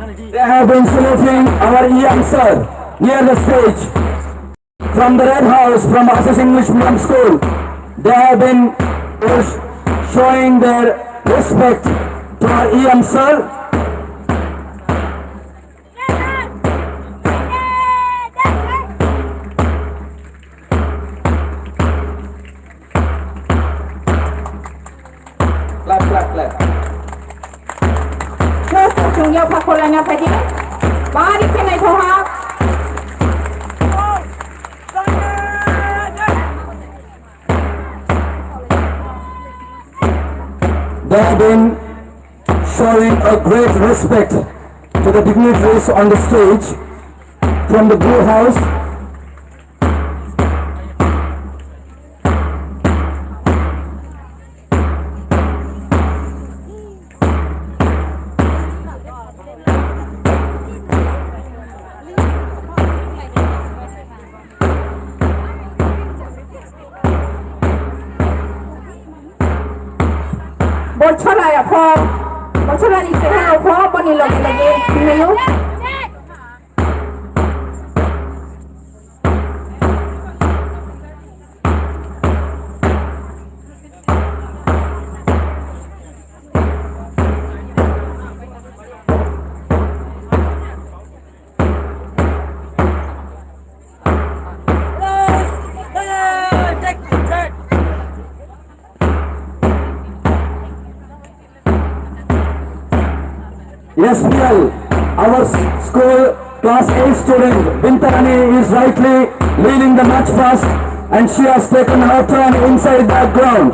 They have been saluting our young sir near the stage from the Red House from Access English Medium School. They have been showing their respect to our EM sir. Clap, clap, clap. 중요 파콜라냐 패디 말이 캐나이 도합 They have been showing a great respect to the dignitaries on the stage from the Brew House. 보철아야 포 보철아니 세하고 포 번이 러기러기 김매유 Yes, PL, our school class A student Bintarani is rightly leading the match fast and she has taken her turn inside the ground.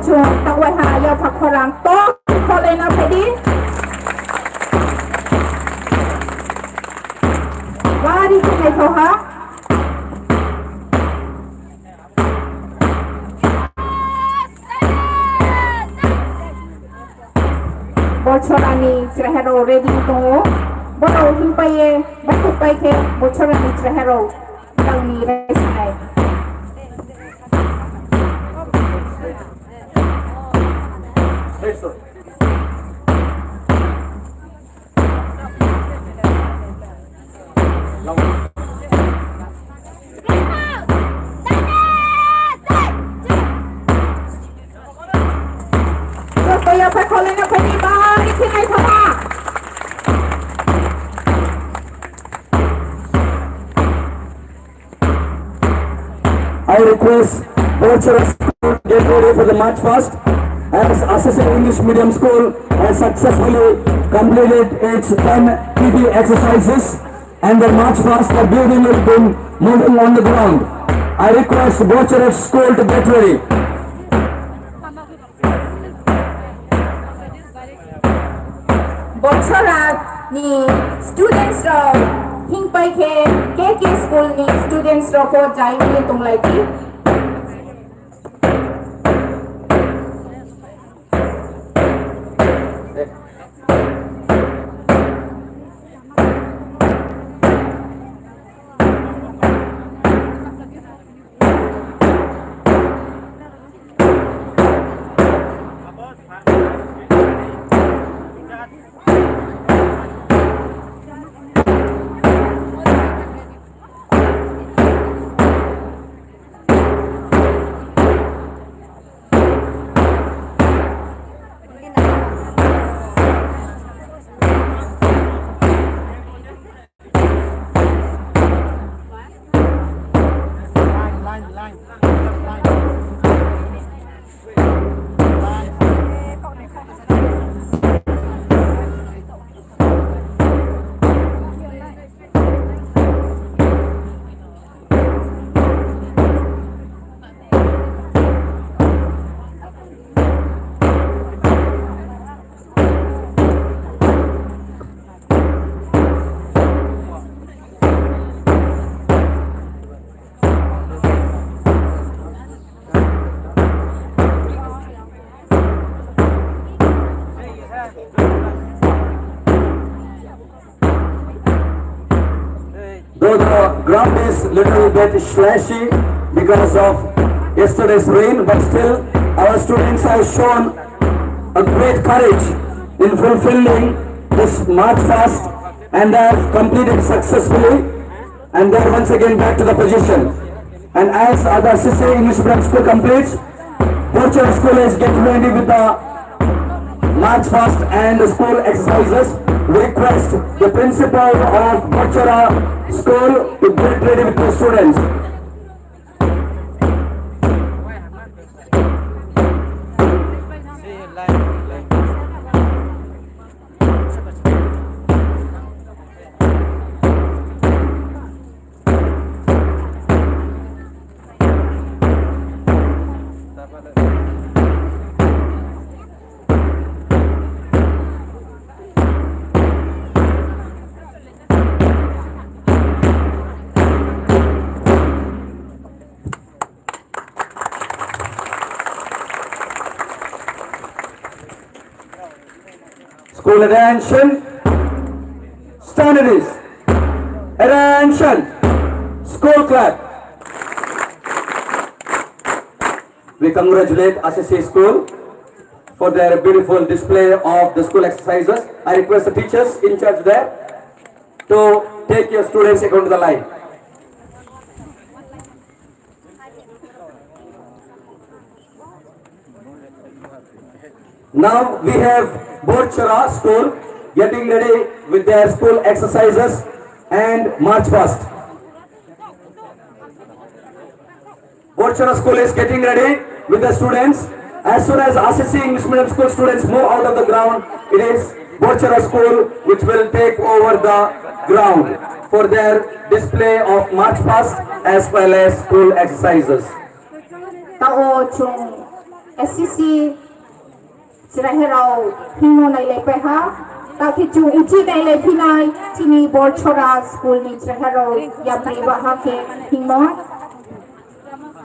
저 땅와하여 파콜랑 또 콜레나 패디 말이 캐나이 도합 보철아니 트레헤로 레딩도 보로 힘빠에 바꾸빠이케 보철아니 트레헤로 땅니 레스나이 저야 파콜레나 패디 말이 캐나이 도합 I request both children to get ready for the match fast as Access English Medium School has successfully completed its 10 PT exercises and the march fast for building has been moving on the ground. I request both children school to get ready. 보철아니 스튜던트로 힘빠이케 케케 스쿨니 스튜던트로 포 자이니 동라이티 Though the ground is little bit slashy because of yesterday's rain, but still our students have shown a great courage in fulfilling this march fast and have completed successfully, and then once again back to the position. And as the assistant English medium school completes, Borchara school is getting ready with the march fast and the school exercises. We request the principal of Borchara school to get ready with the students. School attention, standards, attention, school clap. We congratulate SSC school for their beautiful display of the school exercises. I request the teachers in charge there to take your students according to the line. Now we have Borchara school getting ready with their school exercises and march past. Borchara school is getting ready with the students. As soon as SSC English medium school students move out of the ground, it is Borchara school which will take over the ground for their display of march past as well as school exercises. Tao chung SCC Sira hero hingo nai le peha ta ki chu uchi nai le phinai chini Borchara school ni sira hero ya pri ba ha ke hingo